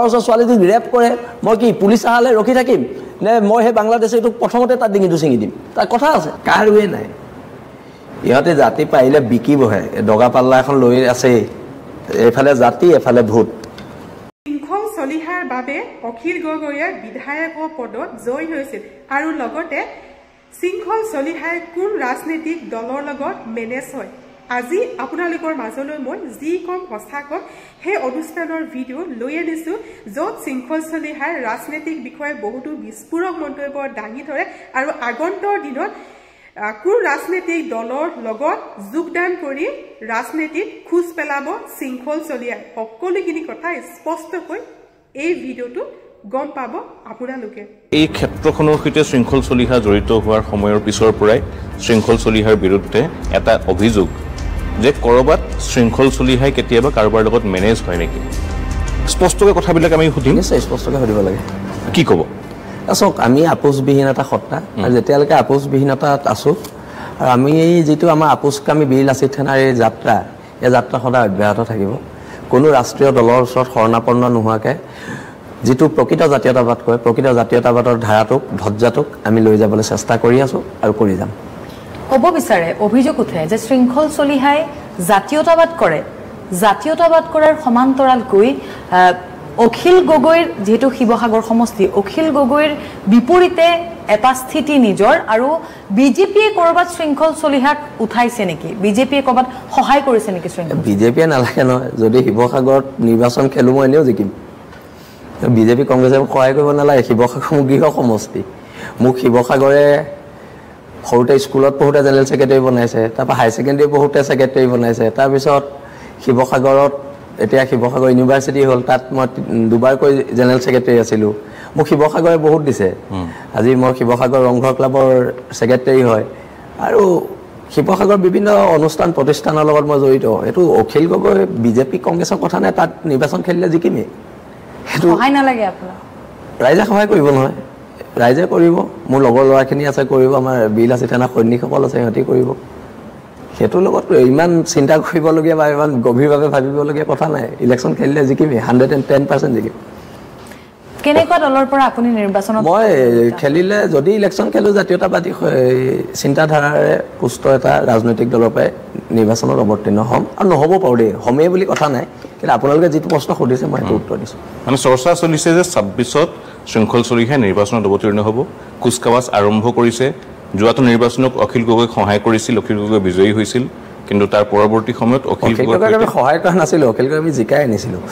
ওচৰ ছোৱালীটোক ৰেপ কৰে মই কি পুলিচ আহালে ৰখি থাকিম নে মই সেই বাংলাদেশীটোক প্ৰথমতে তাত ডিঙিটো ছিঙি দিম তাৰ কথা আছে কাৰোৱে নাই ইহঁতে জাতি পাৰিলে বিকিবহে দগা পাল্লা এখন লৈ আছে এফালে জাতি এফালে ভূত শৃংখল চলিহাৰ বাবে অখিল গগৈয়ে বিধায়কৰ পদত জয়ী হৈছিল আৰু লগতে শৃংখল চলিহাই কোন ৰাজনৈতিক দলৰ লগত মেনেজ হয় আজি আপোনালোকৰ মাজলৈ মই যি কম সঁচাকৈ সেই অনুষ্ঠানৰ ভিডিঅ' লৈ আনিছোঁ য'ত শৃংখল চলিহাই ৰাজনৈতিক বিষয়ে বহুতো বিস্ফোৰক মন্তব্য দাঙি ধৰে আৰু আগন্তুক দিনত কোন ৰাজনৈতিক দলৰ লগত যোগদান কৰি ৰাজনীতিত খোজ পেলাব শৃংখল চলিহাই সকলোখিনি কথা স্পষ্টকৈ এই ভিডিঅ'টো গম পাব আপোনালোকে এই ক্ষেত্ৰখনৰ সৈতে শৃংখল চলিহা জড়িত হোৱাৰ সময়ৰ পিছৰ পৰাই শৃংখল চলিহাৰ বিৰুদ্ধে এটা অভিযোগ যে কৰবাত শৃংখল চলিহাই কেতিয়াবা কাৰোবাৰ লগত মেনেজ হয় নেকি স্পষ্টকৈ কথাবিলাক আমি সুধিম স্পষ্টকৈ সুধিব লাগে কি ক'ব চাওক আমি আপোচবিহীন এটা সত্তা আৰু যেতিয়ালৈকে আপোচবিহীনতাত আছোঁ আৰু আমি এই যিটো আমাৰ আপোচকামী বীৰ লাচিত সেনাৰ এই যাত্ৰা সদায় অব্যাহত থাকিব কোনো ৰাষ্ট্ৰীয় দলৰ ওচৰত শৰণাপন্ন নোহোৱাকৈ যিটো প্ৰকৃত জাতীয়তাবাদ কয় প্ৰকৃত জাতীয়তাবাদৰ ধাৰাটোক ধজ্জাটোক আমি লৈ যাবলৈ চেষ্টা কৰি আছোঁ আৰু কৰি যাম ক'ব বিচাৰে অভিযোগ উঠে যে শৃংখল চলিহাই জাতীয়তাবাদ কৰে জাতীয়তাবাদ কৰাৰ সমান্তৰালকৈ অখিল গগৈৰ যেহেতু শিৱসাগৰ সমষ্টি অখিল গগৈৰ বিপৰীতে এটা স্থিতি নিজৰ আৰু বিজেপিয়ে কৰবাত শৃংখল চলিহাক উঠাইছে নেকি বিজেপিয়ে কৰবাত সহায় কৰিছে নেকি শৃংখল বিজেপিয়ে নালাগে নহয় যদি শিৱসাগৰত নিৰ্বাচন খেলো মই এনেও জিকিম বিজেপি কংগ্ৰেছে সহায় কৰিব নালাগে শিৱসাগৰ মোৰ গৃহ সমষ্টি মোক শিৱসাগৰে সৰুতে স্কুলত পঢ়োতে জেনেৰেল ছেক্ৰেটাৰী বনাইছে তাৰপৰা হাই ছেকেণ্ডেৰী পঢ়োতে ছেক্ৰেটাৰী বনাইছে তাৰপিছত শিৱসাগৰত এতিয়া শিৱসাগৰ ইউনিভাৰ্চিটি হ'ল তাত মই দুবাৰকৈ জেনেৰেল ছেক্ৰেটাৰী আছিলোঁ মোক শিৱসাগৰে বহুত দিছে আজি মই শিৱসাগৰ ৰংঘৰ ক্লাবৰ ছেক্ৰেটাৰী হয় আৰু শিৱসাগৰ বিভিন্ন অনুষ্ঠান প্ৰতিষ্ঠানৰ লগত মই জড়িত এইটো অখিল গগৈ বিজেপি কংগ্ৰেছৰ কথা নাই তাত নিৰ্বাচন খেলিলে জিকিমেই সেইটো সহায় নালাগে আপোনাৰ ৰাইজে সহায় কৰিব নহয় ৰাইজে কৰিব মোৰ লগৰ ল'ৰাখিনি আছে কৰিব আমাৰ বীৰ লাচিত সেনাৰ সৈনিকসকল আছে সিহঁতি কৰিব সেইটোৰ লগত ইমান চিন্তা কৰিবলগীয়া বা ইমান গভীৰভাৱে ভাবিবলগীয়া কথা নাই ইলেকশ্যন খেলিলে জিকিমেই 110% জিকিম কেনেকুৱা দলৰ পৰা আপুনি নিৰ্বাচনত মই খেলিলে যদি ইলেকশ্যন খেলোঁ জাতীয়তাবাদী চিন্তাধাৰাৰে পুষ্ট এটা ৰাজনৈতিক দলৰ পৰাই নিৰ্বাচনত অৱতীৰ্ণ হ'ম আৰু নহ'ব পাৰোঁ দেই হমেই বুলি কথা নাই কিন্তু আপোনালোকে যিটো প্ৰশ্ন সুধিছে মই সেইটো উত্তৰ দিছোঁ মানে চৰ্চা চলিছে যে 26ত শৃংখল চলিহাই নিৰ্বাচনত অৱতীৰ্ণ হ'ব কুচকাৱাজ আৰম্ভ কৰিছে যোৱাটো নিৰ্বাচনক অখিল গগৈক সহায় কৰিছিল অখিল গগৈ বিজয়ী হৈছিল কিন্তু তাৰ পৰৱৰ্তী সময়ত অখিল গগৈক আমি সহায় কৰা নাছিলোঁ অখিল গগৈ আমি জিকাই আনিছিলোঁ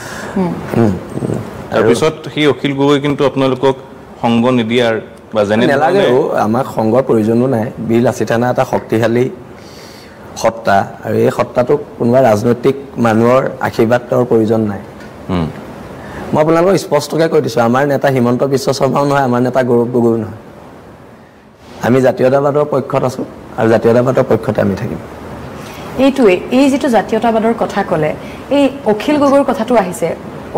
তাৰপিছত সেই অখিল গগৈ কিন্তু আপোনালোকক সংগ নিদিয়াৰ বা যেনে নালাগে আমাক সংগৰ প্ৰয়োজনো নাই বীৰ লাচিত সেনা এটা শক্তিশালী সত্তা আৰু এই সত্তাটোক কোনোবা ৰাজনৈতিক মানুহৰ আশীৰ্বাদৰ প্ৰয়োজন নাই মই আপোনালোকক স্পষ্টকৈ কৈ দিছোঁ আমাৰ নেতা হিমন্ত বিশ্ব শৰ্মাও নহয় আমাৰ নেতা গৌৰৱ গগৈ নহয় আমি জাতীয়তাবাদৰ পক্ষত আছোঁ আৰু জাতীয়তাবাদৰ পক্ষতে আমি থাকিম এইটোৱে এই যিটো জাতীয়তাবাদৰ কথা ক'লে এই অখিল গগৈৰ কথাটো আহিছে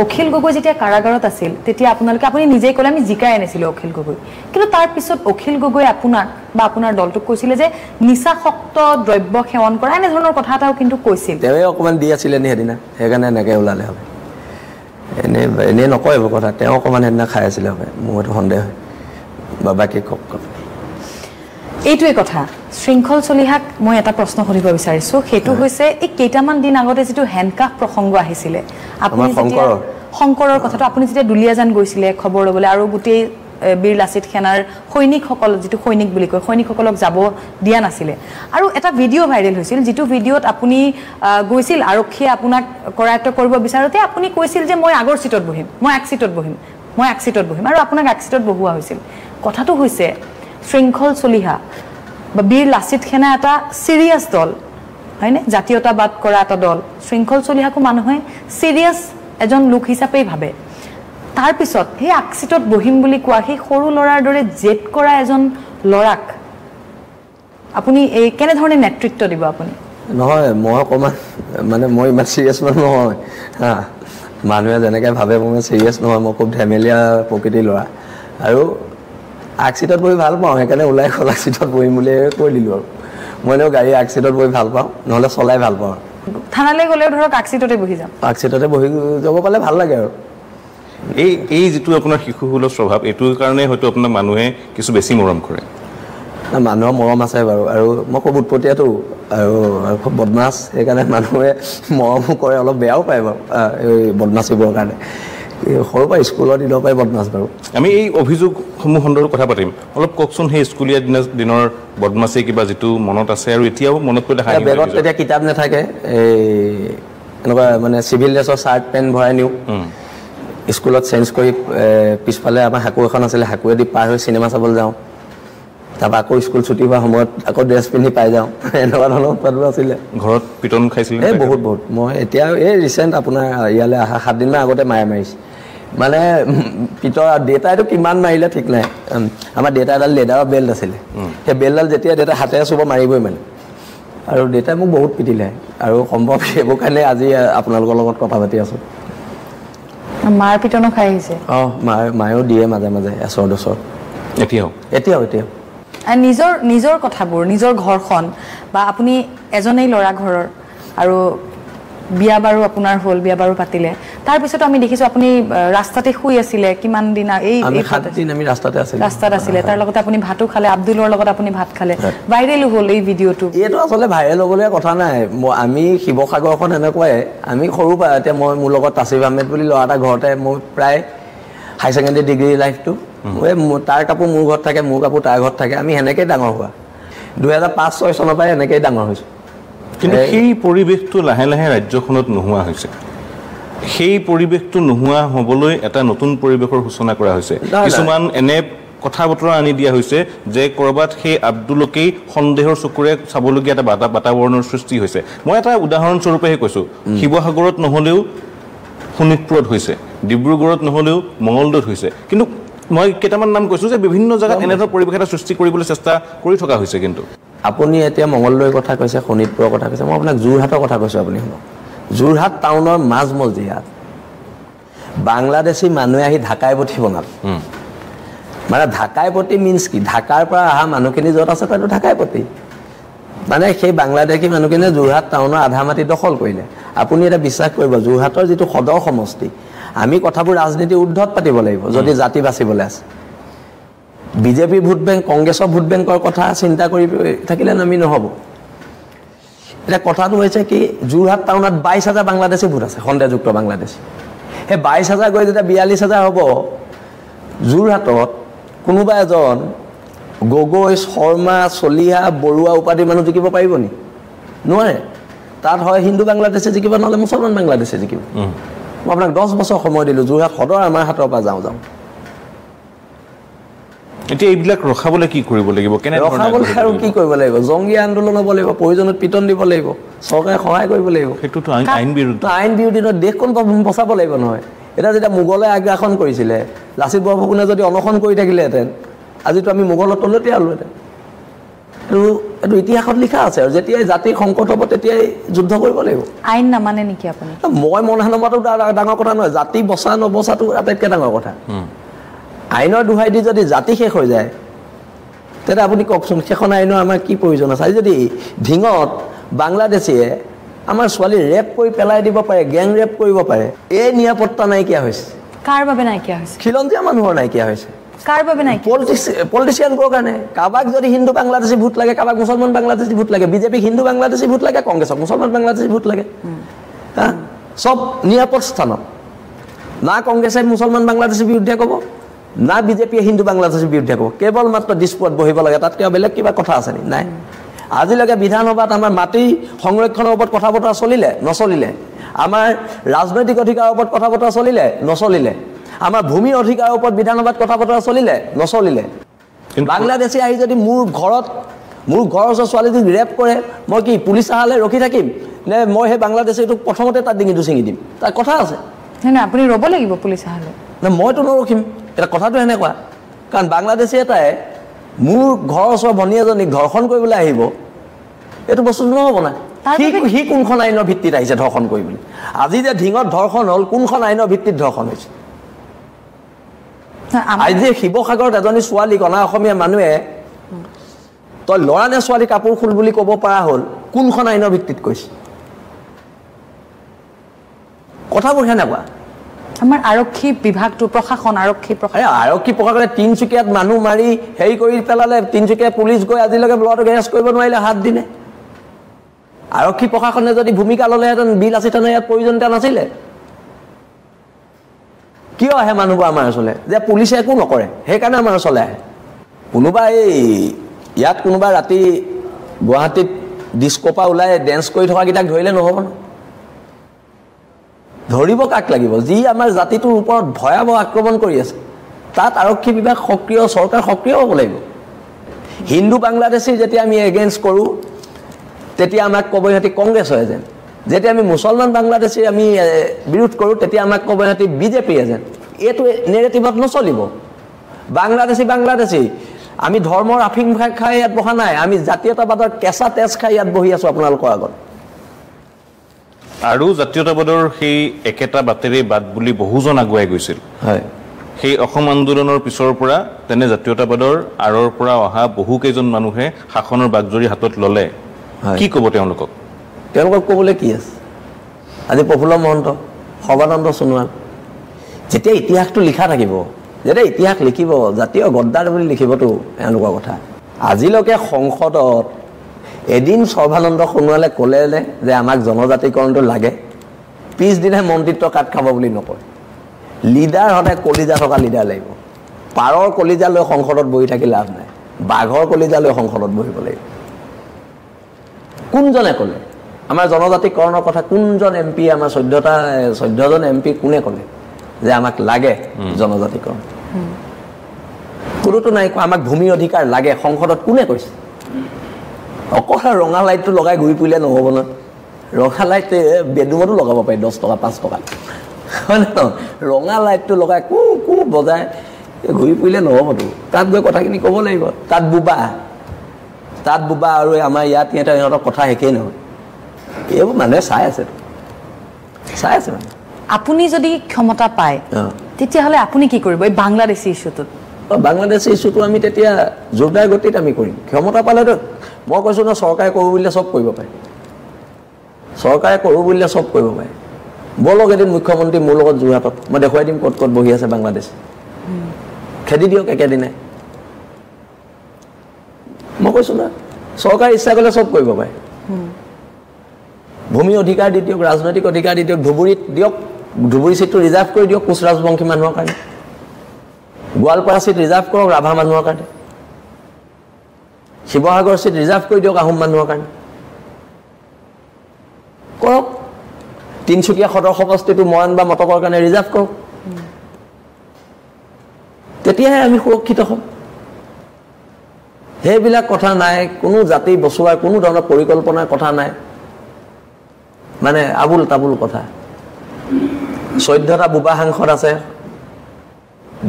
অখিল গগৈ যেতিয়া কাৰাগাৰত আছিল তেতিয়া আপুনি নিজেই ক'লে আমি জিকাই আনিছিলোঁ অখিল গগৈ কিন্তু তাৰ পিছত অখিল গগৈ আপোনাক বা আপোনাৰ দলটোক কৈছিলে যে নিচাসক্ত দ্ৰব্য সেৱন কৰা এনেধৰণৰ কথা এটাও কিন্তু কৈছিল তেওঁৱে অকণমান দি আছিলে নি সেইদিনা সেইকাৰণে এনেকৈ ওলালে হবে এনেই নকয় এইবোৰ কথা তেওঁ অকণমান সেইদিনা খাই আছিলে হবে মোৰ এইটো সন্দেহ হয় বা বাকী কওক এইটোৱে কথা শৃংখল চলিহাক মই এটা প্ৰশ্ন সুধিব বিচাৰিছোঁ সেইটো হৈছে এই কেইটামান দিন আগতে যিটো হেণ্ডকাফ প্ৰসংগ আহিছিলে আপুনি শংকৰৰ কথাটো আপুনি যেতিয়া দুলীয়াজান গৈছিলে খবৰ ল'বলৈ আৰু গোটেই বীৰ লাচিত সেনাৰ সৈনিকসকল যিটো সৈনিক বুলি কয় সৈনিকসকলক যাব দিয়া নাছিলে আৰু এটা ভিডিঅ' ভাইৰেল হৈছিল যিটো ভিডিঅ'ত আপুনি গৈছিল আৰক্ষীয়ে আপোনাক কৰায়ত্ব কৰিব বিচাৰোঁতে আপুনি কৈছিল যে মই আগৰ চিটত বহিম মই এক চিটত বহিম আৰু আপোনাক এক চিটত বহোৱা হৈছিল কথাটো হৈছে শৃংখল চলিহা বা বীৰ লাচিত সেনা এটা চিৰিয়াছ দল হয়নে জাতীয়তাবাদ কৰা এটা দল শৃংখল চলিহাকো মানুহে চিৰিয়াছ এজন লোক হিচাপেই ভাবে তাৰপিছত সেই আকচিটত বহিম বুলি কোৱা সেই সৰু ল'ৰাৰ দৰে জেদ কৰা এজন ল'ৰাক আপুনি এই কেনেধৰণে নেতৃত্ব দিব আপুনি নহয় মই অকণমান মানে মই ইমান চিৰিয়াছ মানুহ নহয় হা মানুহে যেনেকৈ ভাবে মই চিৰিয়াছ নহয় মই খুব ধেমেলীয়া প্ৰকৃতিৰ ল'ৰা আৰু আকচিটত বহি ভাল পাওঁ সেইকাৰণে ওলাই গ'ল আকচিটত বহিম বুলি কৈ দিলোঁ আৰু মই এনেও গাড়ী আকচিটত বহি ভাল পাওঁ নহ'লে চলাই ভাল পাওঁ থানালৈ গ'লেও ধৰক আকচিটতে বহি যাম আকচিটতে বহি যাব পালে ভাল লাগে আৰু এই যিটো আপোনাৰ শিশুসুলভ স্বভাৱ এইটোৰ কাৰণে হয়তো আপোনাক মানুহে কিছু বেছি মৰম কৰে মানুহৰ মৰম আছে বাৰু আৰু মই খুব উৎপতীয়াটো আৰু খুব বদমাছ সেইকাৰণে মানুহে মৰমো কৰে অলপ বেয়াও পায় বাৰু এই বদমাছিবোৰৰ কাৰণে সৰুৰ পৰা স্কুলৰ দিনৰ পৰাই বদমাছ বাৰু আমি এই অভিযোগসমূহ সন্দৰ্ভত কথা পাতিম অলপ কওকচোন সেই স্কুলীয়া দিনৰ বদমাছি কিবা যিটো মনত আছে আৰু এতিয়াও মনত পৰিলে হাঁহি বেগত তেতিয়া কিতাপ নাথাকে এই এনেকুৱা মানে চিভিল ড্ৰেছৰ চাৰ্ট পেণ্ট ভৰাই নিওঁ স্কুলত চেঞ্জ কৰি পিছফালে আমাৰ হাকু এখন আছিলে হাকুৱেদি পাৰ হৈ চিনেমা চাবলৈ যাওঁ তাৰপৰা আকৌ স্কুল ছুটি হোৱাৰ সময়ত আকৌ ড্ৰেছ পিন্ধি পাই যাওঁ এনেকুৱা ধৰণৰ উৎপাদন আছিলে ঘৰত পিটন খাইছিলে এই বহুত মই এতিয়া এই ৰিচেণ্ট আপোনাৰ ইয়ালৈ অহা 7 দিনমান আগতে মায়ে মাৰিছে মানে পিতৰ দেউতাইতো কিমান মাৰিলে ঠিক নাই আমাৰ দেউতা এডাল লেডাৰৰ বেল্ট আছিলে সেই বেল্টডাল যেতিয়া দেউতাই হাতেৰে চুব মাৰিবই মানে আৰু দেউতাই মোক বহুত পিটিলে আৰু সম্ভৱ সেইবোৰ কাৰণে আজি আপোনালোকৰ লগত কথা পাতি আছোঁ মাৰ পিটনো খাই আহিছে মায়েও দিয়ে মাজে মাজে এচৰ দচৰ এতিয়াও নিজৰ কথাবোৰ নিজৰ ঘৰখন বা আপুনি এজনেই ল'ৰা ঘৰৰ আৰু বিয়া বাৰু আপোনাৰ হ'ল বিয়া বাৰু পাতিলে তাৰপিছতো আমি দেখিছোঁ আপুনি ৰাস্তাতে শুই আছিলে কিমান দিন আমি ৰাস্তাত আছিলে তাৰ লগতে আপুনি ভাতো খালে আব্দুলৰ লগত আপুনি ভাত খালে ভাইৰেলো হ'ল এই ভিডিঅ'টো এইটো আচলতে ভাইৰেল হ'বলগীয়া কথা নাই আমি শিৱসাগৰখন এনেকুৱাই আমি সৰুৰ পৰা এতিয়া মই মোৰ লগত তাছিফ আহমেদ বুলি ল'ৰা এটা ঘৰতে মই প্ৰায় হাই ছেকেণ্ডেৰী ডিগ্ৰী লাইফটো তাৰ কাপোৰ মোৰ ঘৰত থাকে মোৰ কাপোৰ তাৰ ঘৰত থাকে আমি সেনেকেই ডাঙৰ হোৱা 2005-06 চনৰ পৰাই এনেকেই ডাঙৰ হৈছোঁ কিন্তু সেই পৰিৱেশটো লাহে লাহে ৰাজ্যখনত নোহোৱা হৈছে সেই পৰিৱেশটো নোহোৱা হ'বলৈ এটা নতুন পৰিৱেশৰ সূচনা কৰা হৈছে কিছুমান এনে কথা বতৰা আনি দিয়া হৈছে যে ক'ৰবাত সেই আব্দুলকেই সন্দেহৰ চকুৰে চাবলগীয়া এটা বাতাবৰণৰ সৃষ্টি হৈছে মই এটা উদাহৰণস্বৰূপেহে কৈছোঁ শিৱসাগৰত নহ'লেও শোণিতপুৰত হৈছে ডিব্ৰুগড়ত নহ'লেও মঙলদৈত হৈছে কিন্তু মই কেইটামান নাম কৈছোঁ যে বিভিন্ন জেগাত এনেধৰণৰ পৰিৱেশ এটা সৃষ্টি কৰিবলৈ চেষ্টা কৰি থকা হৈছে কিন্তু আপুনি এতিয়া মঙলদৈৰ কথা কৈছে শোণিতপুৰৰ কথা কৈছে মই আপোনাক যোৰহাটৰ কথা কৈছোঁ আপুনি শুনক যোৰহাট টাউনৰ মাজমজিয়াত বাংলাদেশী মানুহে আহি ঢাকাই পতি বনাল মানে ঢাকাই পতি মিনছ কি ঢাকাৰ পৰা অহা মানুহখিনি য'ত আছে তাতো ঢাকাই পতি মানে সেই বাংলাদেশী মানুহখিনিয়ে যোৰহাট টাউনৰ আধা মাটি দখল কৰিলে আপুনি এটা বিশ্বাস কৰিব যোৰহাটৰ যিটো সদৰ সমষ্টি আমি কথাবোৰ ৰাজনীতি উদ্ধত পাতিব লাগিব যদি জাতি বাচিবলৈ আছে বিজেপিৰ ভোট বেংক কংগ্ৰেছৰ ভোট বেংকৰ কথা চিন্তা কৰি থাকিলে আমি নহ'ব এতিয়া কথাটো হৈছে কি যোৰহাট টাউনত 22,000 বাংলাদেশী ভোট আছে সন্দেহযুক্ত বাংলাদেশী সেই 22,000 গৈ যেতিয়া 42,000 হ'ব যোৰহাটত কোনোবা এজন গগৈ শৰ্মা চলিহা বৰুৱা উপাধিৰ মানুহ জিকিব পাৰিব নি নোৱাৰে তাত হয় হিন্দু বাংলাদেশে জিকিব নহ'লে মুছলমান বাংলাদেশে জিকিব মই আপোনাক 10 বছৰ সময় দিলোঁ যোৰহাট সদৰ আমাৰ হাতৰ পৰা যাওঁ এতিয়া এইবিলাক ৰখাবলৈ কি কৰিব লাগিব ৰখাবলৈ আৰু কি কৰিব লাগিব জংগী আন্দোলন হ'ব লাগিব প্ৰয়োজনত পিটন দিব লাগিব চৰকাৰে সহায় কৰিব লাগিব সেইটোতো আইন বিৰোধী দেশখন বচাব লাগিব নহয় এতিয়া যেতিয়া মোগলে আগ্ৰাসন কৰিছিলে লাচিত বৰফুকনে যদি অনশন কৰি থাকিলেহেঁতেন আজিতো আমি মোগলৰ তলতে আলোহেঁতেন এইটো ইতিহাসত লিখা আছে আৰু যেতিয়াই জাতিৰ সংকট হ'ব তেতিয়াই যুদ্ধ কৰিব লাগিব আইন নামানে নেকি আপুনি মই মনা নমাটো ডাঙৰ কথা নহয় জাতি বচা নবচাটো আটাইতকৈ ডাঙৰ কথা আইনৰ দোহাই দি যদি জাতি শেষ হৈ যায় তেতিয়া আপুনি কওকচোন সেইখন আইনৰ আমাৰ কি প্ৰয়োজন আছে আজি যদি ঢিঙত বাংলাদেশীয়ে আমাৰ ছোৱালী ৰেপ কৰি পেলাই দিব পাৰে গেং ৰেপ কৰিব পাৰে এই নিৰাপত্তা নাইকিয়া হৈছে কাৰ বাবে নাইকিয়া হৈছে খিলঞ্জীয়া মানুহৰ নাইকিয়া হৈছে কাৰ বাবে নাইকিয়া পলিটিচিয়ানবোৰৰ কাৰণে কাৰোবাক যদি হিন্দু বাংলাদেশী ভোট লাগে কাৰোবাক মুছলমান বাংলাদেশী ভোট লাগে বিজেপিক হিন্দু বাংলাদেশী ভোট লাগে কংগ্ৰেছক মুছলমান বাংলাদেশী ভোট লাগে চব নিৰাপদ স্থানত না কংগ্ৰেছে মুছলমান বাংলাদেশীৰ বিৰুদ্ধে ক'ব না বিজেপিয়ে হিন্দু বাংলাদেশীৰ বিৰুদ্ধে ক'ব কেৱল মাত্ৰ ডিস্পুটত বহিব লাগে তাত কিবা বেলেগ কিবা কথা আছে নি নাই আজিলৈকে বিধানসভাত আমাৰ মাটি সংৰক্ষণৰ ওপৰত কথা বতৰা নচলিলে আমাৰ ৰাজনৈতিক অধিকাৰৰ ওপৰত কথা বতৰা নচলিলে আমাৰ ভূমি অধিকাৰৰ ওপৰত বিধানসভাত কথা বতৰা নচলিলে বাংলাদেশী আহি যদি মোৰ ঘৰৰ ওচৰ ছোৱালীটোক ৰেপ কৰে মই কি পুলিচ আহালে ৰখি থাকিম নে মই সেই বাংলাদেশীটোক প্ৰথমতে তাত ডিঙিটো ছিঙি দিম তাৰ কথা আছে নাই আপুনি ৰ'ব লাগিব পুলিচ আহালে না মইতো নৰখিম এটা কথাটো এনেকুৱা কাৰণ বাংলাদেশী এটাই মোৰ ঘৰৰ ওচৰৰ ভনী এজনীক ধৰ্ষণ কৰিবলৈ আহিব এইটো বস্তু নহ'ব না সি কোনখন আইনৰ ভিত্তিত আহিছে ধৰ্ষণ কৰিবলৈ আজি যে ঢিঙত ধৰ্ষণ হ'ল কোনখন আইনৰ ভিত্তিত ধৰ্ষণ হৈছে আজি শিৱসাগৰত এজনী ছোৱালীক অনা অসমীয়া মানুহে তই ল'ৰা নে ছোৱালী কাপোৰ খুল বুলি ক'ব পৰা হ'ল কোনখন আইনৰ ভিত্তিত কৈছে কথাবোৰ সেনেকুৱা আমাৰ আৰক্ষী বিভাগটো প্ৰশাসন আৰক্ষী প্ৰশাসনে তিনচুকীয়াত মানুহ মাৰি হেৰি কৰি পেলালে তিনচুকীয়া পুলিচ গৈ আজিলৈকে ল'ৰাটোক এৰেষ্ট কৰিব নোৱাৰিলে 7 দিনে আৰক্ষী প্ৰশাসনে যদি ভূমিকা ল'লেহেঁতেন বিল আছে তেনে ইয়াত প্ৰয়োজনীয়তা নাছিলে কিয় আহে মানুহবোৰ আমাৰ ওচৰলৈ যে পুলিচে একো নকৰে সেইকাৰণে আমাৰ ওচৰলৈ আহে কোনোবা ইয়াত কোনোবা ৰাতি গুৱাহাটীত ডিস্কোপা ওলাই ডেন্স কৰি থকা কেইটাক ধৰিলে নহ'ব ন ধৰিব কাক লাগিব যি আমাৰ জাতিটোৰ ওপৰত ভয়াৱহ আক্ৰমণ কৰি আছে তাত আৰক্ষী বিভাগ সক্ৰিয় চৰকাৰ সক্ৰিয় হ'ব লাগিব হিন্দু বাংলাদেশী যেতিয়া আমি এগেইনষ্ট কৰোঁ তেতিয়া আমাক ক'ব ইহঁতি কংগ্ৰেছ হয় যেন যেতিয়া আমি মুছলমান বাংলাদেশী আমি বিৰোধ কৰোঁ তেতিয়া আমাক ক'ব ইহঁতি বিজেপি যেন এইটো নেৰেটিভত নচলিব বাংলাদেশী আমি ধৰ্মৰ আফিং খাই ইয়াত বহা নাই আমি জাতীয়তাবাদৰ কেঁচা তেজ খাই ইয়াত বহি আছোঁ আপোনালোকৰ আগত আৰু জাতীয়তাবাদৰ সেই একেটা বাটেৰে বাট বুলি বহুজন আগুৱাই গৈছিল হয় সেই অসম আন্দোলনৰ পিছৰ পৰা তেনে জাতীয়তাবাদৰ আঁৰৰ পৰা অহা বহুকেইজন মানুহে শাসনৰ বাগজৰি হাতত ল'লে কি ক'ব তেওঁলোকক ক'বলৈ কি আছে আজি প্ৰফুল্ল মহন্ত সৰ্বানন্দ সোণোৱাল যেতিয়া ইতিহাসটো লিখা থাকিব যেতিয়া ইতিহাস লিখিব জাতীয় গদ্দাৰ বুলি লিখিবতো এওঁলোকৰ কথা আজিলৈকে সংসদত এদিন সৰ্বানন্দ সোণোৱালে ক'লে যে আমাক জনজাতিকৰণটো লাগে পিছদিনে মন্ত্ৰিত্ব কাট খাব বুলি নকয় লিডাৰ সদায় কলিজা থকা লিডাৰ লাগিব পাৰৰ কলিজা লৈ সংসদত বহি থাকি লাভ নাই বাঘৰ কলিজা লৈ সংসদত বহিব লাগিব কোনজনে ক'লে আমাৰ জনজাতিকৰণৰ কথা কোনজন এমপি আমাৰ 14জন এমপি কোনে ক'লে যে আমাক লাগে জনজাতিকৰণ কোনোতো নাই আমাক ভূমি অধিকাৰ লাগে সংসদত কোনে কৈছে অকল ৰঙা লাইটটো লগাই ঘূৰি ফুৰিলে নহ'ব ন ৰঙা লাইট বেডৰুমতো লগাব পাৰি 10 টকা 5 টকা হয় ন ৰঙা লাইটটো লগাই কু বজাই ঘূৰি ফুৰিলে নহ'বতো তাত গৈ কথাখিনি ক'ব লাগিব তাত বুবা আৰু আমাৰ ইয়াত ইহঁতৰ কথা শেষেই নহয় এইবোৰ মানুহে চাই আছে মানে আপুনি যদি ক্ষমতা পায় তেতিয়াহ'লে আপুনি কি কৰিব এই বাংলাদেশী ইছ্যুটোত বাংলাদেশী ইছ্যুটো আমি তেতিয়া জোৰদাৰ গতিত আমি কৰিম ক্ষমতা পালেতো মই কৈছোঁ ন চৰকাৰে কৰোঁ বুলিলে চব কৰিব পাৰে বলক এদিন মুখ্যমন্ত্ৰী মোৰ লগত যোৰহাটত মই দেখুৱাই দিম ক'ত বহি আছে বাংলাদেশ খেদি দিয়ক একেদিনে মই কৈছোঁ না চৰকাৰে ইচ্ছা কৰিলে চব কৰিব পাৰে ভূমি অধিকাৰ দি দিয়ক ৰাজনৈতিক অধিকাৰ দি দিয়ক ধুবুৰীত দিয়ক ধুবুৰী চিটটো ৰিজাৰ্ভ কৰি দিয়ক কোচ ৰাজবংশী মানুহৰ কাৰণে গোৱালপাৰা চিট ৰিজাৰ্ভ কৰক ৰাভা মানুহৰ কাৰণে শিৱসাগৰ চিট ৰিজাৰ্ভ কৰি দিয়ক আহোম মানুহৰ কাৰণে কৰক তিনচুকীয়া সদৰ সমষ্টিটো মৰাণ বা মটকৰ কাৰণে ৰিজাৰ্ভ কৰক তেতিয়াহে আমি সুৰক্ষিত হ'ম সেইবিলাক কথা নাই কোনো জাতি বচোৱাৰ কোনো ধৰণৰ পৰিকল্পনাৰ কথা নাই মানে আবুল তাবুল কথা 14টা বুবা সাংসদ আছে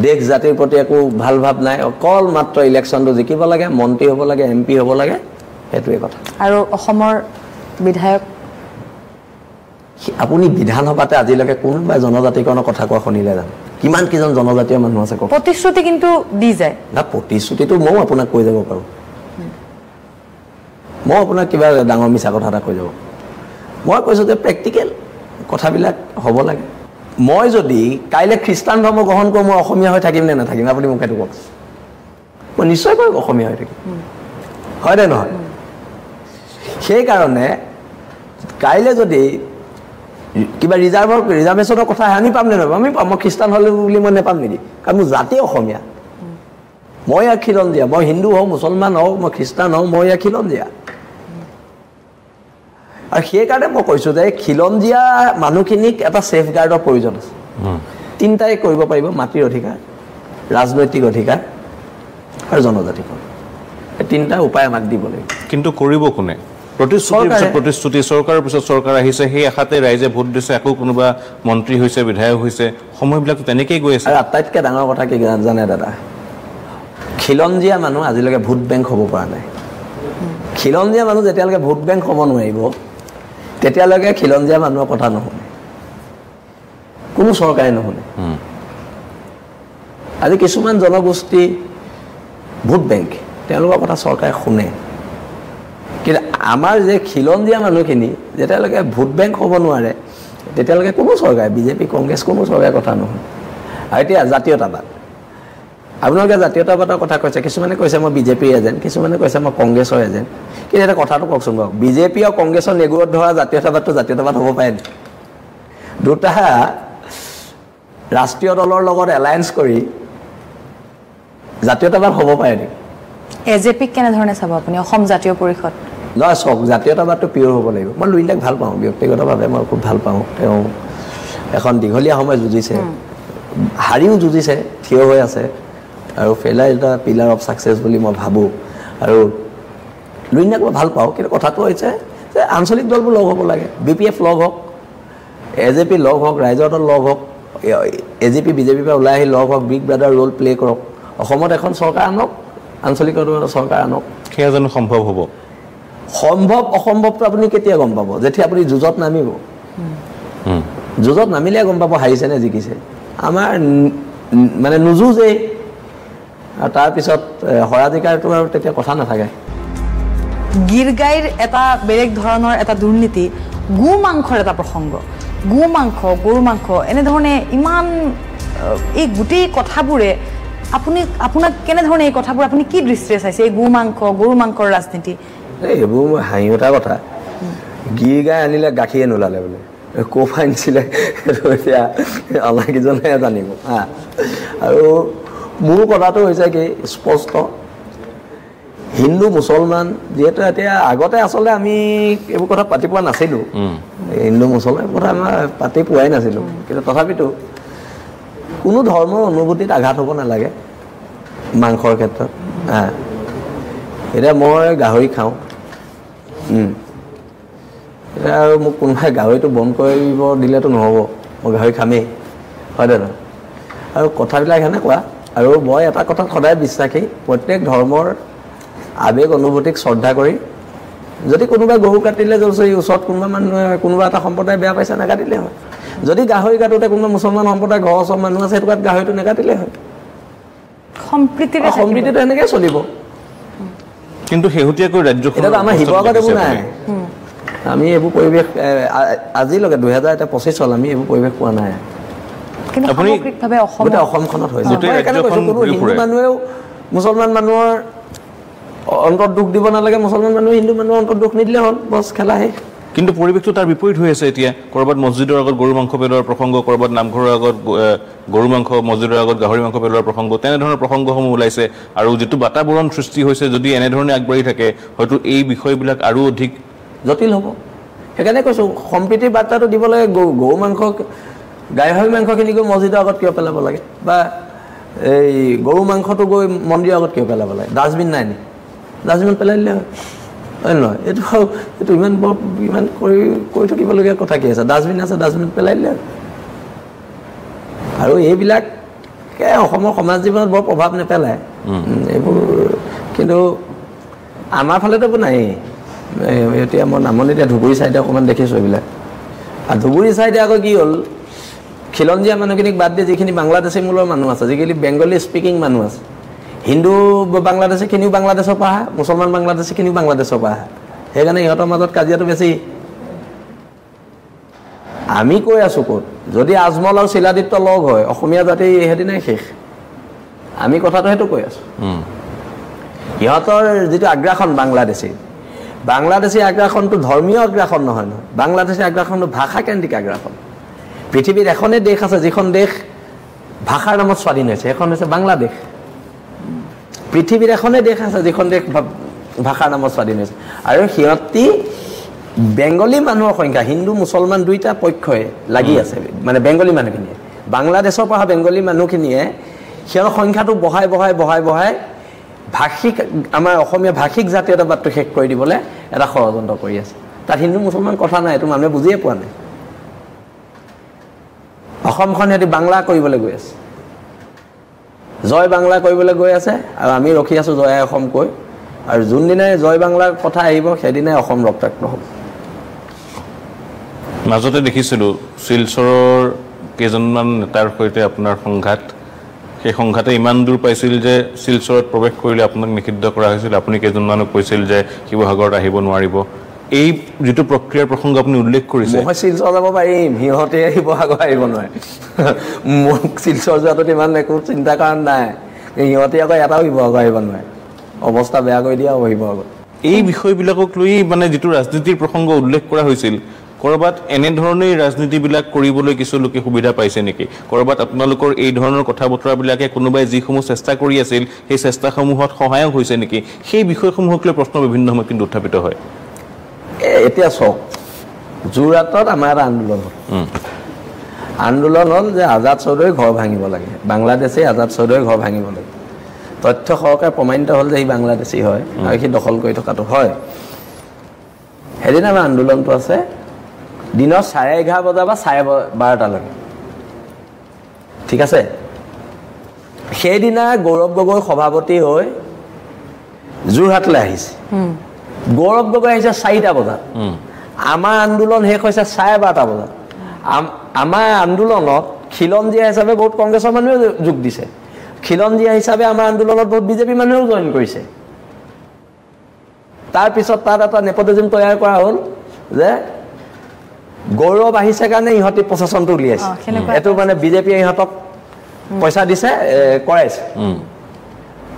দেশ জাতিৰ প্ৰতি একো ভাল ভাৱ নাই অকল মাত্ৰ ইলেকশ্যনটো জিকিব লাগে মন্ত্ৰী হ'ব লাগে এমপি হ'ব লাগে সেইটোৱে কথা আৰু অসমৰ বিধায়ক আপুনি বিধানসভাতে আজিলৈকে কোনোবাই জনজাতিকৰণৰ কথা কোৱা শুনিলে জানো কিমান কিজন জনজাতীয় মানুহ আছে কওক প্ৰতিশ্ৰুতি কিন্তু দি যায় না প্ৰতিশ্ৰুতিটো ময়ো আপোনাক কৈ যাব পাৰোঁ মই আপোনাক কিবা ডাঙৰ মিছা কথা এটা কৈ যাব মই কৈছোঁ যে প্ৰেক্টিকেল কথাবিলাক হ'ব লাগে মই যদি কাইলৈ খ্ৰীষ্টান ধৰ্ম গ্ৰহণ কৰোঁ মই অসমীয়া হৈ থাকিম নে নাথাকিম আপুনি মোক সেইটো কওক মই নিশ্চয়কৈ অসমীয়া হৈ থাকিম হয়নে নহয় সেইকাৰণে কাইলৈ যদি কিবা ৰিজাৰ্ভেশ্যনৰ কথা আমি পাম নে নাপাম আমি পাম মই খ্ৰীষ্টান হ'লে বুলি মই নেপাম নেকি কাৰণ মোৰ জাতি অসমীয়া মই ইয়াৰ খিলঞ্জীয়া মই হিন্দু হওঁ মুছলমান হওঁ মই খ্ৰীষ্টান হওঁ মই ইয়াৰ খিলঞ্জীয়া আৰু সেইকাৰণে মই কৈছোঁ যে খিলঞ্জীয়া মানুহখিনিক এটা ছেফ গাৰ্ডৰ প্ৰয়োজন আছে 3টাই কৰিব পাৰিব মাটিৰ অধিকাৰ ৰাজনৈতিক অধিকাৰ আৰু জনজাতিকৰণ এই 3টা উপায় আমাক দিব লাগিব কিন্তু কৰিব কোনে প্ৰতিশ্ৰুতি চৰকাৰৰ পিছত চৰকাৰ আহিছে সেই আশাতে ৰাইজে ভোট দিছে আকৌ কোনোবা মন্ত্ৰী হৈছে বিধায়ক হৈছে সময়বিলাকতো তেনেকেই গৈ আছে আৰু আটাইতকৈ ডাঙৰ কথা কি জানে দাদা খিলঞ্জীয়া মানুহ আজিলৈকে ভোট বেংক হ'ব পৰা নাই খিলঞ্জীয়া মানুহ যেতিয়ালৈকে ভোট বেংক হ'ব নোৱাৰিব তেতিয়ালৈকে খিলঞ্জীয়া মানুহৰ কথা নুশুনে কোনো চৰকাৰে নুশুনে আজি কিছুমান জনগোষ্ঠী ভোট বেংক তেওঁলোকৰ কথা চৰকাৰে শুনে কিন্তু আমাৰ যে খিলঞ্জীয়া মানুহখিনি যেতিয়ালৈকে ভোট বেংক হ'ব নোৱাৰে তেতিয়ালৈকে কোনো চৰকাৰ বিজেপি কংগ্ৰেছ কোনো চৰকাৰে কথা নহয় আৰু এতিয়া জাতীয়তাবাদ আপোনালোকে জাতীয়তাবাদৰ কথা কৈছে কিছুমানে কৈছে মই বিজেপিৰ এজেণ্ট কিছুমানে কৈছে মই কংগ্ৰেছৰ এজেণ্ট কিন্তু এটা কথাটো কওকচোন বাৰু বিজেপি আৰু কংগ্ৰেছৰ নেগুৰত ধৰা জাতীয়তাবাদটো জাতীয়তাবাদ হ'ব পাৰে নেকি দুটা ৰাষ্ট্ৰীয় দলৰ লগত এলায়েন্স কৰি জাতীয়তাবাদ হ'ব পাৰে নেকি এজেপিক কেনেধৰণে চাব আপুনি অসম জাতীয় পৰিষদ নহয় চাওক জাতীয়তাবাদটো পিয়ৰ হ'ব লাগিব মই লুইনদাক ভাল পাওঁ ব্যক্তিগতভাৱে মই খুব ভাল পাওঁ তেওঁ এখন দীঘলীয়া সময় যুঁজিছে হাৰিও যুঁজিছে থিয় হৈ আছে আৰু failure is the pillar of success বুলি মই ভাবোঁ আৰু লুইনদাক মই ভাল পাওঁ কিন্তু কথাটো হৈছে যে আঞ্চলিক দলবোৰ লগ হ'ব লাগে BPF লগ হওক AJP লগ হওক ৰাইজৰ দল লগ হওক AJP বিজেপিৰ পৰা ওলাই আহি লগ হওক বিগ ব্ৰাদাৰ ৰোল প্লে কৰক অসমত এখন চৰকাৰ আনক আঞ্চলিক চৰকাৰ আনক সেয়া জানো সম্ভৱ হ'ব সম্ভৱ অসম্ভৱটো আপুনি কেতিয়া গম পাব যেতিয়া আপুনি যুঁজত নামিব যুঁজত নামিলে গম পাব হাৰিছে নে জিকিছে আমাৰ মানে নুযুঁজেই আৰু তাৰপিছত হৰাজিকাৰটো আৰু তেতিয়া কথা নাথাকে গিৰগাইৰ এটা বেলেগ ধৰণৰ এটা দুৰ্নীতি গু মাংসৰ এটা প্ৰসংগ গু মাংস গৰু মাংস এনেধৰণে ইমান এই গোটেই কথাবোৰে আপোনাক কেনেধৰণে এই কথাবোৰ আপুনি কি দৃষ্টিৰে চাইছে এই গু মাংস গৰু মাংসৰ ৰাজনীতি এইবোৰ হাঁহি উঠা কথা গিৰ গাই আনিলে গাখীৰে নোলালে বোলে ক'ৰ পৰা আনিছিলে সেইটো এতিয়া অলাগীজনেহে জানিব আৰু মোৰ কথাটো হৈছে কি স্পষ্ট হিন্দু মুছলমান যিহেতু এতিয়া আগতে আচলতে আমি এইবোৰ কথা পাতি পোৱা নাছিলোঁ হিন্দু মুছলমান কথা আমাৰ পাতি পোৱাই নাছিলোঁ কিন্তু তথাপিতো কোনো ধৰ্মৰ অনুভূতিত আঘাত হ'ব নালাগে মাংসৰ ক্ষেত্ৰত এতিয়া মই গাহৰি খাওঁ এতিয়া আৰু মোক কোনোবাই গাহৰিটো বন্ধ কৰিব দিলেতো নহ'ব মই গাহৰি খামেই হয় দাদা আৰু কথাবিলাক সেনেকুৱা আৰু মই এটা কথাত সদায় বিশ্বাসী প্ৰত্যেক ধৰ্মৰ আবেগ অনুভূতিক শ্ৰদ্ধা কৰি যদি কোনোবাই গৰু কাটিলে যদি ওচৰত কোনোবা মানুহে কোনোবা এটা সম্প্ৰদায় বেয়া পাইছে নাকাটিলে হয় যদি গাহৰি কাটোতে কোনোবা মুছলমান সম্প্ৰদায় ঘৰৰ ওচৰৰ মানুহ আছে সেইটো গাহৰিটো নাকাটিলে হয় সম্প্ৰীতিটো এনেকৈ চলিব কিন্তু শেহতীয়াকৈ ৰাজ্যখন আমাৰ শিৱসাগৰত এইবোৰ নাই আমি এইবোৰ পৰিৱেশ আজিলৈকে 2025 চল আমি এইবোৰ পৰিৱেশ পোৱা নাই অসমখনত হৈছে হিন্দু মানুহেও মুছলমান মানুহৰ অন্তৰত দুখ দিব নালাগে মুছলমান মানুহে হিন্দু মানুহৰ অন্তৰত দুখ নিদিলে হ'ল বছ খেলা শেষ কিন্তু পৰিৱেশটো তাৰ বিপৰীত হৈ আছে এতিয়া ক'ৰবাত মছজিদৰ আগত গৰু মাংস পেলোৱাৰ প্ৰসংগ ক'ৰবাত নামঘৰৰ আগত গৰু মাংস মছজিদৰ আগত গাহৰি মাংস পেলোৱাৰ প্ৰসংগ তেনেধৰণৰ প্ৰসংগসমূহ ওলাইছে আৰু যিটো বাতাবৰণ সৃষ্টি হৈছে যদি এনেধৰণে আগবাঢ়ি থাকে হয়তো এই বিষয়বিলাক আৰু অধিক জটিল হ'ব সেইকাৰণে কৈছোঁ সম্প্ৰীতিৰ বাৰ্তাটো দিব লাগে গৰু মাংস গাহৰি মাংসখিনি গৈ মছজিদৰ আগত কিয় পেলাব লাগে বা এই গৰু মাংসটো গৈ মন্দিৰৰ আগত কিয় পেলাব লাগে ডাষ্টবিন নাই নি ডাষ্টবিন পেলাই দিলে হয় হয় নহয় এইটো ইমান কৰি থাকিবলগীয়া কথা কি আছে ডাষ্টবিন আছে ডাষ্টবিন পেলাই দিলে আৰু এইবিলাকে অসমৰ সমাজ জীৱনত বৰ প্ৰভাৱ নেপেলায় এইবোৰ কিন্তু আমাৰ ফালেতো এইবোৰ নাই এতিয়া মই নামনি এতিয়া ধুবুৰী চাইডে অকণমান দেখিছোঁ এইবিলাক আৰু ধুবুৰী চাইডে আকৌ কি হ'ল খিলঞ্জীয়া মানুহখিনিক বাদ দি যিখিনি বাংলাদেশী মূলৰ মানুহ আছে যিখিনি বেংগলী স্পিকিং মানুহ আছে হিন্দু বাংলাদেশীখিনিও বাংলাদেশৰ পৰা আহা মুছলমান বাংলাদেশীখিনিও বাংলাদেশৰ পৰা আহা সেইকাৰণে ইহঁতৰ মাজত কাজিয়াটো বেছি আমি কৈ আছোঁ ক'ত যদি আজমল আৰু শিলাদিত্য লগ হয় অসমীয়া জাতি সেইদিনাই শেষ আমি কথাটো সেইটো কৈ আছোঁ সিহঁতৰ যিটো আগ্ৰাসন বাংলাদেশী আগ্ৰাসনটো ধৰ্মীয় আগ্ৰাসন নহয় বাংলাদেশী আগ্ৰাসনটো ভাষাকেন্দ্ৰিক আগ্ৰাসন পৃথিৱীত এখনেই দেশ আছে যিখন দেশ ভাষাৰ নামত স্বাধীন হৈছে সেইখন হৈছে বাংলাদেশ পৃথিৱীৰ এখনেই দেশ আছে যিখন দেশ ভাষাৰ নামত স্বাধীন হৈছে আৰু সিহঁতি বেংগলী মানুহৰ সংখ্যা হিন্দু মুছলমান দুইটা পক্ষই লাগি আছে মানে বেংগলী মানুহখিনিয়ে বাংলাদেশৰ পৰা বেংগলী মানুহখিনিয়ে সিহঁতৰ সংখ্যাটো বঢ়াই ভাষিক আমাৰ অসমীয়া ভাষিক জাতীয়তাবাদটো শেষ কৰি দিবলৈ এটা ষড়যন্ত্ৰ কৰি আছে তাত হিন্দু মুছলমান কথা নাই এইটো মানুহে বুজিয়ে পোৱা নাই অসমখন সিহঁতি বাংলা কৰিবলৈ গৈ আছে জয় বাংলা কৰিবলৈ গৈ আছে আৰু আমি ৰখি আছোঁ জয় অসম কৈ আৰু যোনদিনাই জয় বাংলাৰ কথা আহিব সেইদিনাই অসম ৰক্তাক্ত হ'ব মাজতে দেখিছিলোঁ শিলচৰৰ কেইজনমান নেতাৰ সৈতে আপোনাৰ সংঘাত সেই সংঘাতে ইমান দূৰ পাইছিল যে শিলচৰত প্ৰৱেশ কৰিলে আপোনাক নিষিদ্ধ কৰা হৈছিল আপুনি কেইজনমানক কৈছিল যে শিৱসাগৰত আহিব নোৱাৰিব এই যিটো প্ৰক্ৰিয়াৰ প্ৰসংগ আপুনি উল্লেখ কৰিছে মই শিলচৰ যাব পাৰিম সিহঁতে শিৱসাগৰ আহিব নোৱাৰে মোক শিলচৰ যোৱাটোত ইমান একো চিন্তা কাৰণ নাই সিহঁতে আকৌ এটাও শিৱসাগৰ আহিব নোৱাৰে অৱস্থা বেয়া কৰি দিয়া হ'ব শিৱসাগৰ এই বিষয়বিলাকক লৈ মানে যিটো ৰাজনীতিৰ প্ৰসংগ উল্লেখ কৰা হৈছিল কৰবাত এনেধৰণেই ৰাজনীতিবিলাক কৰিবলৈ কিছু লোকে সুবিধা পাইছে নেকি কৰবাত আপোনালোকৰ এই ধৰণৰ কথা বতৰাবিলাকে কোনোবাই যিসমূহ চেষ্টা কৰি আছিল সেই চেষ্টাসমূহত সহায়ক হৈছে নেকি সেই বিষয়সমূহক লৈ প্ৰশ্ন বিভিন্ন সময়ত কিন্তু উত্থাপিত হয় এতিয়া চাওক যোৰহাটত আমাৰ এটা আন্দোলন হ'ল যে আজাদ চৌধুৰীৰ ঘৰ ভাঙিব লাগে বাংলাদেশে আজাদ চৌধুৰীৰ ঘৰ ভাঙিব লাগে তথ্য সহকাৰে প্ৰমাণিত হ'ল যে সি বাংলাদেশী হয় আৰু সি দখল কৰি থকাটো হয় সেইদিনা আমাৰ আন্দোলনটো আছে দিনৰ 11:30 বজা বা 12:30লৈকে ঠিক আছে সেইদিনা গৌৰৱ গগৈ সভাপতি হৈ যোৰহাটলৈ আহিছে গৌৰৱ গগৈ আহিছে 4টা বজাত আমাৰ আন্দোলন শেষ হৈছে 12:30 বজাত আমাৰ আন্দোলনত খিলঞ্জীয়া হিচাপে বহুত কংগ্ৰেছৰ মানুহে যোগ দিছে খিলঞ্জীয়া হিচাপে আমাৰ আন্দোলনত বহুত বিজেপি মানুহেও জইন কৰিছে তাৰপিছত তাত এটা নেপোটিজম তৈয়াৰ কৰা হ'ল যে গৌৰৱ আহিছে কাৰণে ইহঁতি প্ৰশাসনটো উলিয়াইছে এইটো মানে বিজেপিয়ে ইহঁতক পইচা দিছে কৰাইছে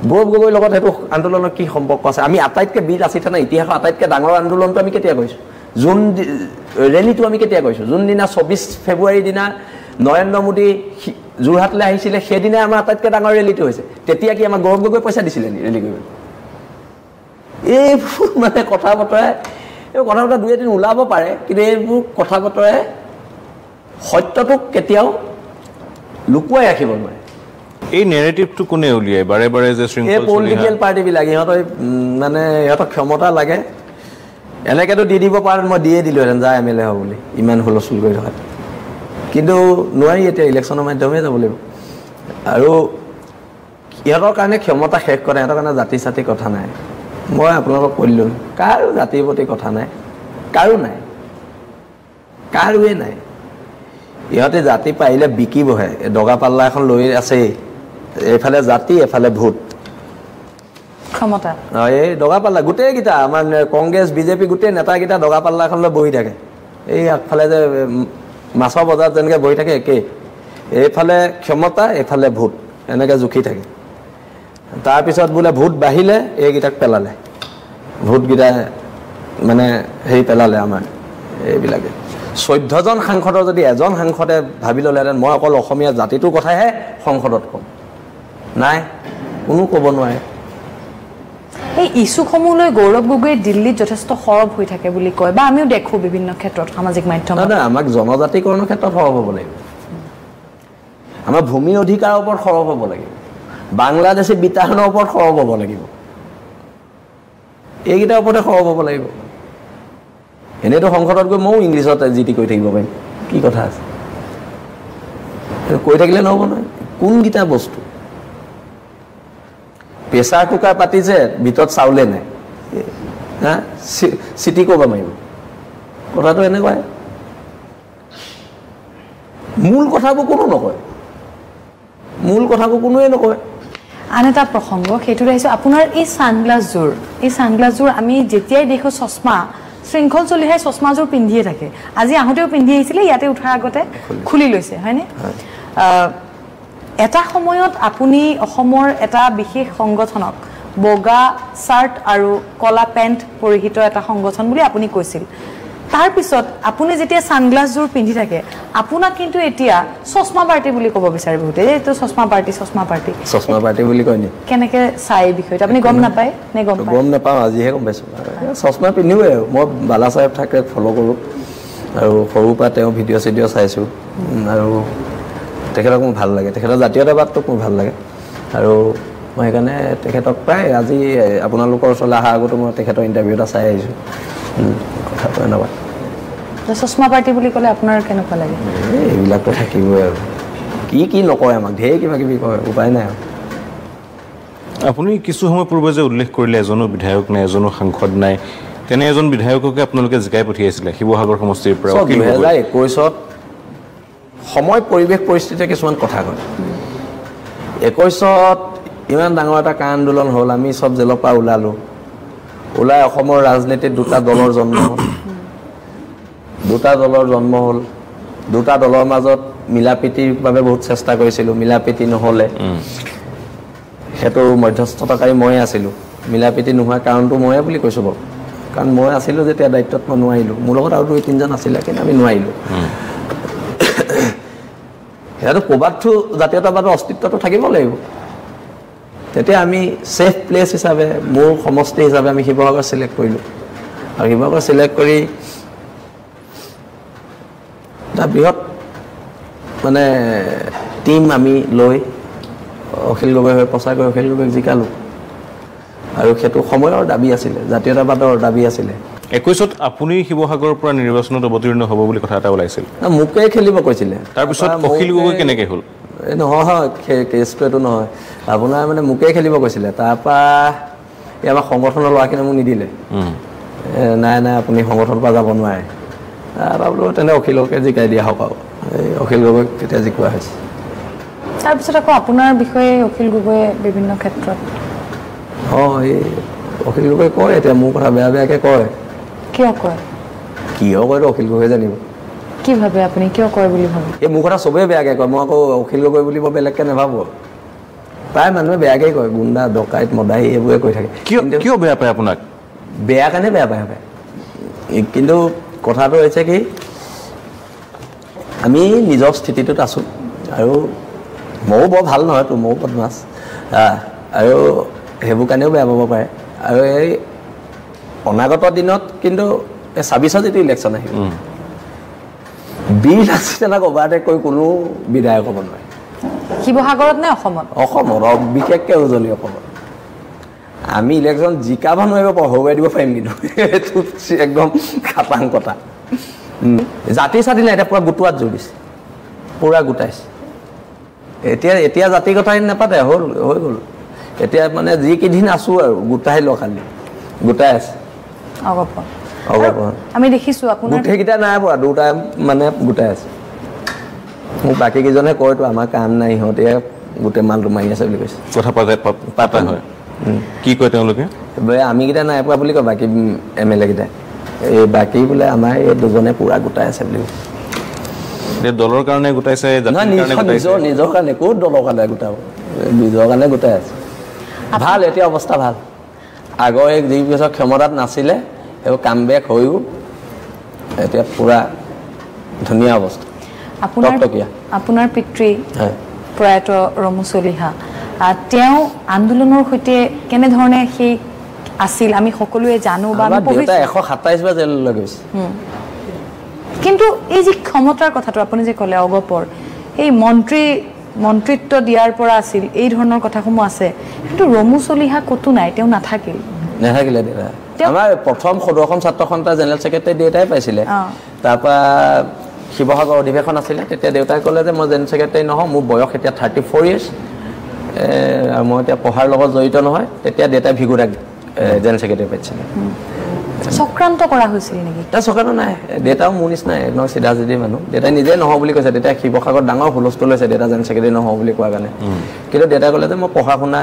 গৌৰৱ গগৈৰ লগত সেইটো আন্দোলনৰ কি সম্পৰ্ক আছে আমি আটাইতকৈ বীৰ আছি থানা ইতিহাসৰ আটাইতকৈ ডাঙৰ আন্দোলনটো আমি কেতিয়া কৰিছোঁ জুন ৰেলীটো আমি কেতিয়া কৰিছোঁ যোনদিনা 24 ফেব্ৰুৱাৰীৰ দিনা নৰেন্দ্ৰ মোদী যোৰহাটলৈ আহিছিলে সেইদিনাই আমাৰ আটাইতকৈ ডাঙৰ ৰেলীটো হৈছে তেতিয়া কি আমাৰ গৌৰৱ গগৈ পইচা দিছিলে ৰেলী কৰিবলৈ এইবোৰ মানে কথা বতৰাই এই কথা বতৰা 2-3 ওলাব পাৰে কিন্তু এইবোৰ কথা বতৰাই সত্যটোক কেতিয়াও লুকুৱাই ৰাখিব নোৱাৰে এই নেৰেটিভটো কোনে উলিয়ায় বাৰে বাৰে যে এই পলিটিকেল পাৰ্টিবিলাক ইহঁতৰ মানে ইহঁতৰ ক্ষমতা লাগে এনেকৈতো দি দিব পাৰে মই দিয়ে দিলোহেঁতেন যা MLA হ'ব বুলি ইমান হুলস্থুল কৰি থকা কিন্তু নোৱাৰি এতিয়া ইলেকশ্যনৰ মাধ্যমেই যাব লাগিব আৰু ইহঁতৰ কাৰণে ক্ষমতা শেষ কৰে ইহঁতৰ কাৰণে জাতি চাতি কথা নাই মই আপোনালোকক কৈ দিলোঁ কাৰো জাতিৰ প্ৰতি কথা নাই কাৰো নাই কাৰোৱে নাই ইহঁতে জাতি পাৰিলে বিকিবহে দগা পাল্লা এখন লৈ আছেই এইফালে জাতি এফালে ভোট ক্ষমতা এই দগা পাল্লা গোটেইকেইটা আমাৰ কংগ্ৰেছ বিজেপি গোটেই নেতাকেইটা দগা পাল্লা এখন লৈ বহি থাকে এই আগফালে যে মাছৰ বজাৰত যেনেকৈ বহি থাকে একেই এইফালে ক্ষমতা এইফালে ভোট এনেকৈ জুখি থাকে তাৰপিছত বোলে ভোট বাঢ়িলে এইকেইটাক পেলালে ভোটকেইটা মানে হেৰি পেলালে আমাৰ এইবিলাকে 14জন সাংসদৰ যদি এজন সাংসদে ভাবি ল'লেহেঁতেন মই অকল অসমীয়া জাতিটোৰ কথাহে সংসদত ক'ম নাই কোনো ক'ব নোৱাৰে এই ইছ্যুসমূহ লৈ গৌৰৱ গগৈ দিল্লীত যথেষ্ট সৰব হৈ থাকে বুলি কয় বা আমিও দেখোঁ বিভিন্ন ক্ষেত্ৰত সামাজিক মাধ্যমত আমাক জনজাতিকৰণৰ ক্ষেত্ৰত সৰব হ'ব লাগিব আমাৰ ভূমি অধিকাৰৰ ওপৰত সৰব হ'ব লাগিব বাংলাদেশী বিতাৰণৰ ওপৰত সৰব হ'ব লাগিব এইকেইটাৰ ওপৰতে সৰব হ'ব লাগিব এনেইতো সংসদত গৈ ময়ো ইংলিছত জিটি কৰি থাকিব পাৰিম কি কথা আছে কৈ থাকিলে নহ'ব নহয় কোনকেইটা বস্তু প্ৰেছাৰ কুকাৰ পাতিছে ভিতৰত চাউলে নাই হা চিটি ক'ব মাৰিব কথাটো এনেকুৱাই মূল কথাবোৰ কোনো নকয় মূল কথাবোৰ কোনোৱে নকয় আন এটা প্ৰসংগ সেইটো আহিছোঁ আপোনাৰ এই ছানগ্লাছযোৰ আমি যেতিয়াই দেখোঁ চশমা শৃংখল চলিহাই চশমাযোৰ পিন্ধিয়ে থাকে আজি আহোঁতেও পিন্ধি আহিছিলে ইয়াতে উঠাৰ আগতে খুলি লৈছে হয়নে এটা সময়ত আপুনি অসমৰ এটা বিশেষ সংগঠনক বগা চাৰ্ট আৰু কলা পেণ্ট পৰিহিত এটা সংগঠন বুলি আপুনি কৈছিল তাৰপিছত আপুনি যেতিয়া ছানগ্লাছযোৰ পিন্ধি থাকে আপোনাক কিন্তু এতিয়া চশমা পাৰ্টি বুলি ক'ব বিচাৰে বহুতে এইটো চশমা পাৰ্টি বুলি কয় নি কেনেকৈ চাই এই বিষয়টো আপুনি গম নাপায় নে গম নাপাওঁ আজিহে গম পাইছোঁ চশমা পিন্ধিবই মই বালা চাহেব থাকে ফ'ল' কৰোঁ আৰু সৰুৰ পৰা তেওঁ ভিডিঅ' চিডিঅ' চাইছোঁ আৰু তেখেতক মোৰ ভাল লাগে তেখেতৰ জাতীয়তাবাদটোক মোৰ ভাল লাগে আৰু মই সেইকাৰণে তেখেতক প্ৰায় আজি আপোনালোকৰ ওচৰলৈ অহাৰ আগতো মই তেখেতৰ ইণ্টাৰভিউ এটা চাই আহিছোঁ কথাটো এনেকুৱা চশমা পাৰ্টি বুলি ক'লে আপোনাৰ কেনেকুৱা লাগে এইবিলাকতো থাকিবই আৰু কি নকয় আমাক ঢেৰ কিবা কিবি কয় উপায় নাই আৰু আপুনি কিছু সময় পূৰ্বে যে উল্লেখ কৰিলে এজনো বিধায়ক নাই এজনো সাংসদ নাই তেনে এজন বিধায়ককে আপোনালোকে জিকাই পঠিয়াইছিলে শিৱসাগৰ সমষ্টিৰ পৰা 2021 সময় পৰিৱেশ পৰিস্থিতিয়ে কিছুমান কথা কয় 21 ইমান ডাঙৰ এটা কা আন্দোলন হ'ল আমি চব জেলৰ পৰা ওলালোঁ ওলাই অসমৰ ৰাজনীতিত দুটা দলৰ জন্ম হ'ল দুটা দলৰ মাজত মিলাপ্ৰীতিৰ বাবে বহুত চেষ্টা কৰিছিলোঁ মিলাপ্ৰীতি নহ'লে সেইটো মধ্যস্থতাকাৰী ময়ে আছিলোঁ মিলাপ্ৰীতি নোহোৱাৰ কাৰণটো ময়ে বুলি কৈছোঁ বাৰু কাৰণ মই আছিলোঁ যেতিয়া দায়িত্বত মই নোৱাৰিলোঁ মোৰ লগত আৰু 2-3জন আছিলে কিন্তু আমি নোৱাৰিলোঁ সেয়াটো ক'ৰবাততো জাতীয়তাবাদৰ অস্তিত্বটো থাকিব লাগিব তেতিয়া আমি ছেফ প্লেচ হিচাপে মোৰ সমষ্টি হিচাপে আমি শিৱসাগৰ চিলেক্ট কৰিলোঁ আৰু শিৱসাগৰ চিলেক্ট কৰি এটা বৃহৎ মানে টিম আমি লৈ অখিল গগৈ হৈ প্ৰচাৰ কৰি অখিল গগৈক জিকালোঁ আৰু সেইটো সময়ৰ দাবী আছিলে জাতীয়তাবাদৰ দাবী আছিলে 21ত আপুনি শিৱসাগৰৰ পৰা নিৰ্বাচনত অৱতীৰ্ণ হ'ব বুলি কথা এটা ওলাইছিল মোকেই খেলিব কৈছিলে তাৰপিছত অখিল গগৈ কেনেকৈ হ'ল নহয় কেছটো এইটো নহয় আপোনাৰ মানে মোকেই খেলিব কৈছিলে তাৰপৰা এই আমাৰ সংগঠনৰ ল'ৰাখিনিয়ে মোক নিদিলে নাই আপুনি সংগঠনৰ পৰা যাব নোৱাৰে তাৰপৰা বোলো তেনে অখিলকে জিকাই দিয়া হওক আৰু এই অখিল গগৈক তেতিয়া জিকোৱা হৈছে তাৰপিছত আকৌ আপোনাৰ বিষয়ে অখিল গগৈয়ে বিভিন্ন ক্ষেত্ৰত এই অখিল গগৈ কয় এতিয়া মোৰ কথা বেয়াকৈ কয় কিয় কয় অখিল গগৈ জানিব কি ভাবে আপুনি কিয় কয় বুলি ভাবে এই মোৰ কথা চবেই বেয়াকৈ কয় মই আকৌ অখিল গগৈ বুলি বেলেগকৈ নাভাবো প্ৰায় মানুহে বেয়াকৈ কয় গুণ্ডা ডকাইত মদাহী এইবোৰে কৈ থাকে কিয় বেয়া পায় আপোনাক বেয়া কাৰণে বেয়া পায় কিন্তু কথাটো হৈছে কি আমি নিজৰ স্থিতিটোত আছোঁ আৰু ময়ো বৰ ভাল নহয়তো ময়ো বদমাছ আৰু সেইবোৰ কাৰণেও বেয়া পাব পাৰে আৰু এই অনাগত দিনত কিন্তু এই 26ত যিটো ইলেকশ্যন আহিব বিল আছে তেনেকৈ অভাৰটেক কৰি কোনো বিধায়ক হ'ব নোৱাৰে শিৱসাগৰত নে অসমত বিশেষকৈ উজনি অসমত আমি ইলেকশ্যন জিকাব নোৱাৰিব পাৰোঁ হৰুৱাই দিব পাৰিম কিন্তু এইটো একদম খাটাং কথা জাতি চাতি নাই এতিয়া পূৰা গোটোৱাত জোৰ দিছে পূৰা গোটাইছে এতিয়া জাতি কথা নাপাতে হৈ গ'ল এতিয়া মানে যিকেইদিন আছোঁ আৰু গোটাই লওঁ খালি গোটাই আছে আমি দেখিছোঁ আপোনাৰ গোটেইকেইটা নাই পৰা দুটা মানে গোটাই আছে মোক বাকী কেইজনে কয়তো আমাৰ কাম নাই সিহঁতে গোটেই মালটো মাৰি আছে বুলি কৈছে কথা পাতা হয় কি কয় তেওঁলোকে আমিকেইটা নাই পোৱা বুলি কয় বাকী MLA কেইটাই এই বাকী বোলে আমাৰ এই দুজনে পূৰা গোটাই আছে বুলি দলৰ কাৰণে গোটাইছে নিজৰ কাৰণে ক'ত দলৰ কাৰণে গোটাব নিজৰ কাৰণে গোটাই আছে ভাল এতিয়া অৱস্থা ভাল আগৰ এই যি বছৰ ক্ষমতাত নাছিলে সেইবোৰ কাম বেক হৈও এতিয়া পূৰা ধুনীয়া অৱস্থা আপোনাৰ পিতৃ প্ৰয়াত ৰমু চলিহা তেওঁ আন্দোলনৰ সৈতে কেনেধৰণে সেই আছিল আমি সকলোৱে জানো বা 127 বাৰ জেললৈ গৈছে কিন্তু এই যে ক্ষমতাৰ কথাটো আপুনি যে ক'লে অগপৰ এই মন্ত্ৰিত্ব দিয়াৰ পৰা আছিল এই ধৰণৰ কথাসমূহ আছে কিন্তু ৰমু চলিহা ক'তো নাই তেওঁ নাথাকিলে দেউতা আমাৰ প্ৰথম সদৌ অসম ছাত্ৰ সন্থাৰ জেনেৰেল ছেক্ৰেটাৰী দেউতাই পাইছিলে তাৰপৰা শিৱসাগৰ অধিৱেশন আছিলে তেতিয়া দেউতাই ক'লে যে মই জেনেৰেল ছেক্ৰেটাৰী নহওঁ মোৰ বয়স এতিয়া 34 years আৰু মই এতিয়া পঢ়াৰ লগত জড়িত নহয় তেতিয়া দেউতাই ভিগুদাক জেনেৰেল ছেক্ৰেটাৰী পাইছিলে চক্ৰান্ত কৰা হৈছিল নেকি চক্ৰান্ত নাই দেউতাও মোৰ নিচিনাই একদম চিধা চিধি মানুহ দেউতাই নিজে নহওঁ বুলি কৈছে দেউতাই শিৱসাগৰত ডাঙৰ হুলস্থুল লৈছে দেউতা জেনেৰেল ছেক্ৰেটাৰী নহওঁ বুলি কোৱাৰ কাৰণে কিন্তু দেউতাই ক'লে যে মই পঢ়া শুনা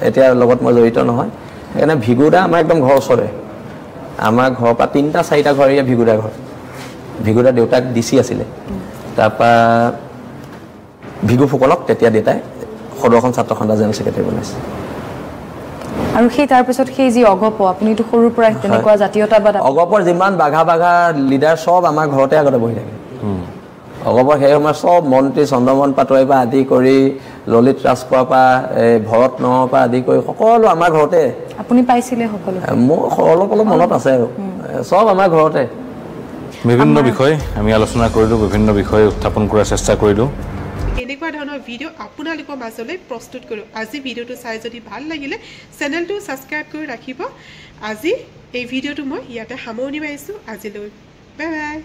এতিয়া লগত মই জড়িত নহয় সেইকাৰণে ভিগুদা আমাৰ একদম ঘৰৰ ওচৰতে আমাৰ ঘৰৰ পৰা 3-4টা ঘৰ এয়া ভিগুদা ঘৰ ভিগুদা দেউতাক DC আছিলে তাৰপৰা ভিগু ফুকনক তেতিয়া দেউতাই সদৌ অসম ছাত্ৰ সন্থাৰ জেনেৰেল ছেক্ৰেটাৰী বনাইছে আৰু সেই তাৰপিছত সেই যি অগপ আপুনিতো সৰুৰ পৰা তেনেকুৱা জাতীয়তাবাদ অগপৰ যিমান বাঘা লিডাৰ চব আমাৰ ঘৰতে আগতে বহি থাকে অগপৰ সেই সময়ত চব মন্ত্ৰী চন্দ্ৰমোহন পাটোৱাৰীৰ পৰা আদি কৰি ললিত ৰাজখোৱাৰ পৰা ভৰত নৰৰ পৰা আদি কৰি সকলো আমাৰ ঘৰতে আপুনি পাইছিলে সকলো মোৰ অলপ মনত আছে আৰু চব আমাৰ ঘৰতে বিভিন্ন বিষয় আমি আলোচনা কৰিলোঁ বিভিন্ন বিষয় উত্থাপন কৰাৰ চেষ্টা কৰিলোঁ এনেকুৱা ধৰণৰ ভিডিঅ' আপোনালোকৰ মাজলৈ প্ৰস্তুত কৰোঁ আজি ভিডিঅ'টো চাই যদি ভাল লাগিলে চেনেলটো ছাবস্ক্ৰাইব কৰি ৰাখিব আজি এই ভিডিঅ'টো মই ইয়াতে সামৰণি মাৰিছোঁ আজিলৈ বাই বাই